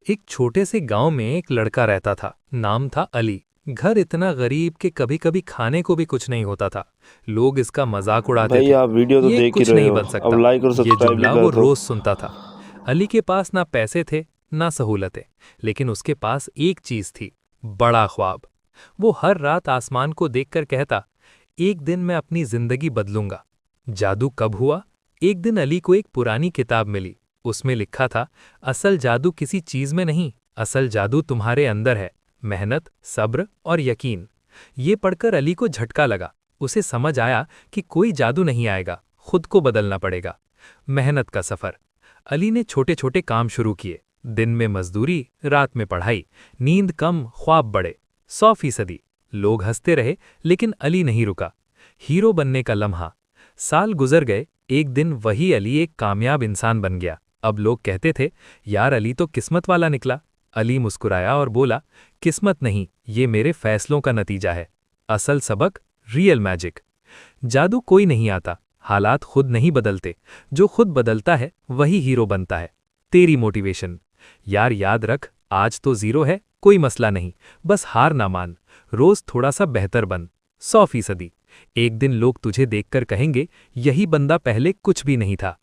एक छोटे से गांव में एक लड़का रहता था। नाम था अली। घर इतना गरीब कि कभी कभी खाने को भी कुछ नहीं होता था। लोग इसका मजाक उड़ाते भाई थे, आप वीडियो तो ये देख ही कुछ रहे नहीं हो। बन अब सकता। लाइक और ये सब्सक्राइब जुमला नहीं वो करते हो। रोज सुनता था। अली के पास ना पैसे थे, ना सहूलतें, लेकिन उसके पास एक चीज थी, बड़ा ख्वाब। वो हर रात आसमान को देखकर कहता, एक दिन मैं अपनी जिंदगी बदलूंगा। जादू कब हुआ? एक दिन अली को एक पुरानी किताब मिली। उसमें लिखा था, असल जादू किसी चीज में नहीं, असल जादू तुम्हारे अंदर है, मेहनत, सब्र और यकीन। ये पढ़कर अली को झटका लगा। उसे समझ आया कि कोई जादू नहीं आएगा, खुद को बदलना पड़ेगा। मेहनत का सफर। अली ने छोटे छोटे काम शुरू किए। दिन में मजदूरी, रात में पढ़ाई, नींद कम, ख्वाब बड़े। 100%। लोग हंसते रहे, लेकिन अली नहीं रुका। हीरो बनने का लम्हा। साल गुजर गए। एक दिन वही अली एक कामयाब इंसान बन गया। अब लोग कहते थे, यार अली तो किस्मत वाला निकला। अली मुस्कुराया और बोला, किस्मत नहीं, ये मेरे फैसलों का नतीजा है। असल सबक, रियल मैजिक। जादू कोई नहीं आता, हालात खुद नहीं बदलते। जो खुद बदलता है वही हीरो बनता है। तेरी मोटिवेशन। यार याद रख, आज तो जीरो है, कोई मसला नहीं, बस हार ना मान। रोज थोड़ा सा बेहतर बन। 100%। एक दिन लोग तुझे देखकर कहेंगे, यही बंदा पहले कुछ भी नहीं था।